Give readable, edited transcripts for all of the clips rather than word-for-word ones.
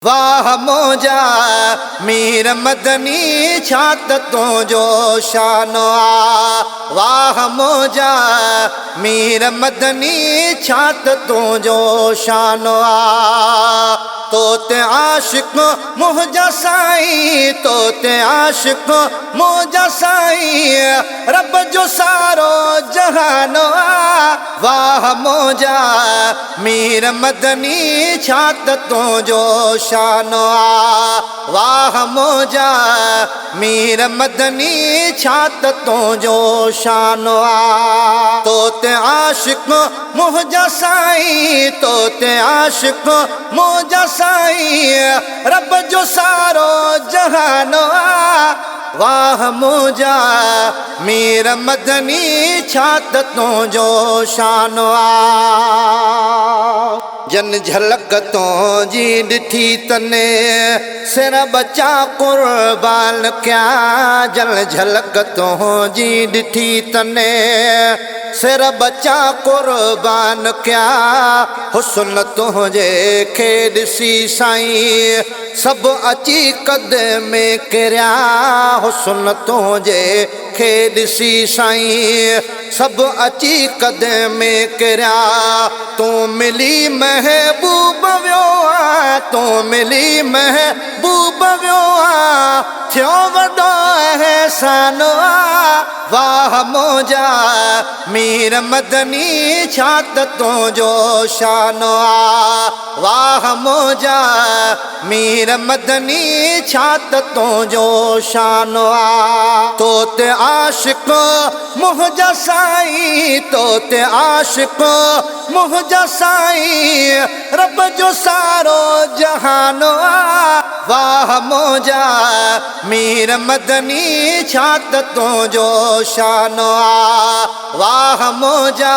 वाह मौजा मीर मदनी छात तो जो शानो आ। वाह मौजा मीर मदनी छात तो जो शानो आ। तो ते आशिक मुझा साईं, तो ते आशिक मुझा साईं, रब जो सारो जहानो आ। वाह मौजा मीर मदनी छात तो जो शानो आ। वाह मौजा मीर मदनी छात तो जो शानो आ। तो ते आशिक मुझा साईं, तो ते आशिक मुझा साईं, रब जो सारो जहानो आ। वाह मौजा मीर मदनी छात तो जो शानो आ। जन झलक तो जी ॾिठी तने सिर बचा कुर्बान क्या। जन झलक तो जी ॾिठी तने सिर बचा कुर्बान क्या। हुस्न तुझे खे ॾिसी साईं सभु अची क़दमे किरिया। हुस्न तुझे खे ॾिसी साईं सभु अची क़दमे किरिया। तूं मिली महबूब वियो आ, तूं मिली महबूब वियो आ, थियो वॾो अहसानो आ। वाह मौजा मीर मदनी छात तो जो शानो आ। वाह मौजा मीर मदनी छात तो जो शानो आ। तो ते आशिक मुझा साईं, तो ते आशिक मुझा साईं, रब जो सारो जहानो आ। वाह मौजा मीर मदनी छात तो जो शानो आ। वाह मौजा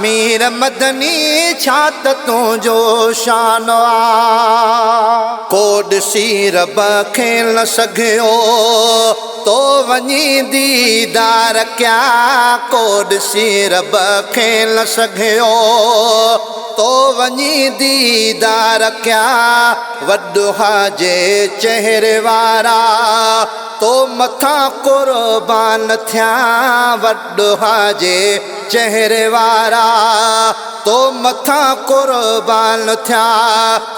मीर मदनी छात तो जो शानो आ। को ॾिसी रब खे न सघियो तो वञी दीदार क्या। को ॾिसी रब खे न सघियो तो वञी दीदार क्या। वॾुहा जे चेहरे वारा तो मथा कुर्बान थिया। वॾुहा जे चेहरे वारा तो मथा कुर्बान थिया।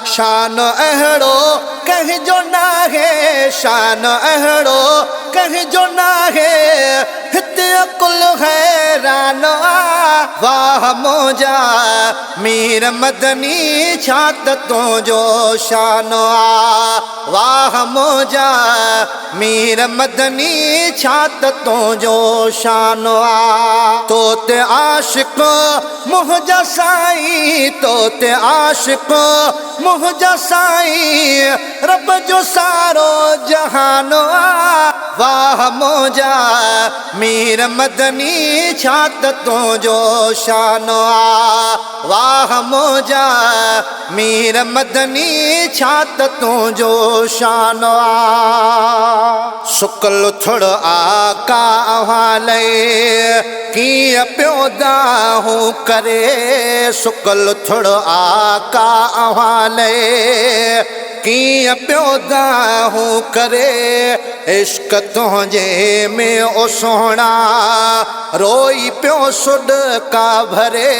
शान अहिड़ो कंहिंजो नाहे, शान अहिड़ो कंहिंजो नाहे, हिते कुल हैरान आ। वाह मौजा मीर मदनी छात तो जो शानो आ। वाह मौजा मीर मदनी छात तो जो शानो आ। तो ते आशिक मुझा साईं, तो ते आशिक मुझा साईं, रब जो सारो जहानो आ। वाह मौजा मीर मदनी छात तो जो शानो आ। वाह मौजा मीर मदनी छात तो जो शानो आ। सुकल थोड़ आका हवाले कीअं पियो दाहूं करे। सुकल थोड़ आका हवाले कीअं पियो दाहूं करे। इश्क तुंहिंजे में ओ सोहणा रोई पियो सुॾका भरे।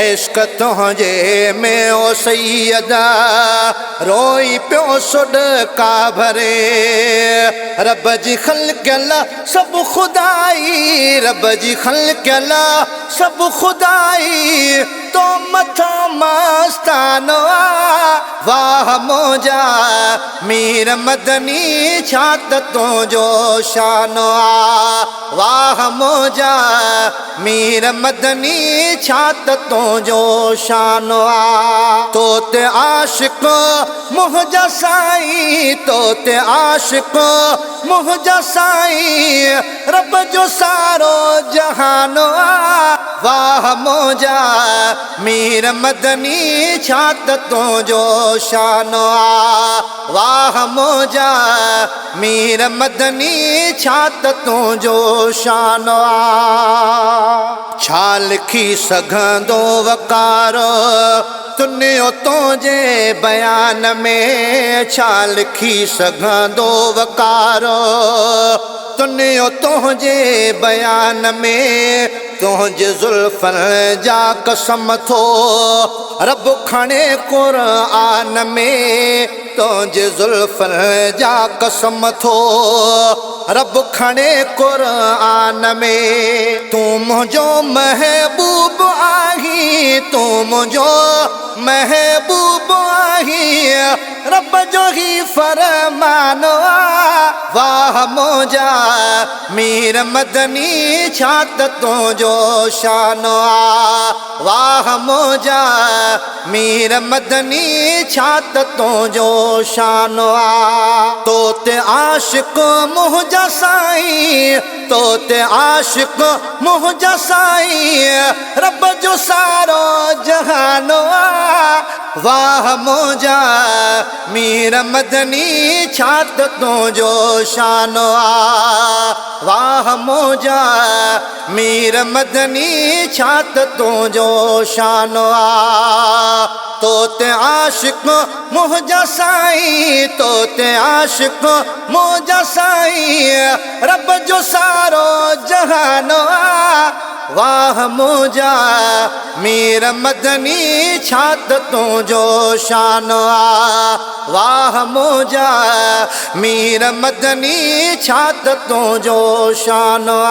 इश्क तुंहिंजे में ओ सैयदा रोई पियो सुॾका भरे। रब जी ख़ल्क़ियल सभु ख़ुदाई, रब जी ख़ल्क़ियल सभु ख़ुदाई, तो मथो मस्तानो आ। वाह मौजा मीर मदनी छात तो जो शानो आ। वाह मौजा मीर मदनी छात तो जो शानो आ। तो ते आशिक मुझा साईं, तो ते आशिक मुझा साईं, रब जो सारो जहानो आ। वाह मौजा मीर मदनी छात तुझो शान आ वाह मौजा मीर मदनी छात तुझो शान आ छा लिखी सघंदो वकार तुनियो तुझे बयान में छा लिखी सघंदो वकार तुनियो तुझे बयान में तुझे जुल्फन जा कसम थो रब खणे कुरान में तुझे जुल्फन जा कसम थो रब खणे कुरान में तू मुझो महबूब आही तू मुझो महबूब आही रब जो ही फरमान वाह मौजा मीर मदनी छात तुझो शान आ वाह मौजा मीर मदनी छात तुझो शान आ तो ते आशिक मुझा साईं तो ते आशिक मुझा साईं रब जो सारो जहान आ वाह मौजा मीर मदनी छात तुझो शान आ वाह मौजा मीर मदनी छात तुझो शान आ तो ते आशिक मुझा साईं तो ते आशिक मुझा साईं रब जो सारो जहान आ वाह मौजा मीर मदनी छात तुझो शान आ वाह मौजा मीर मदनी छात तुझो शान आ।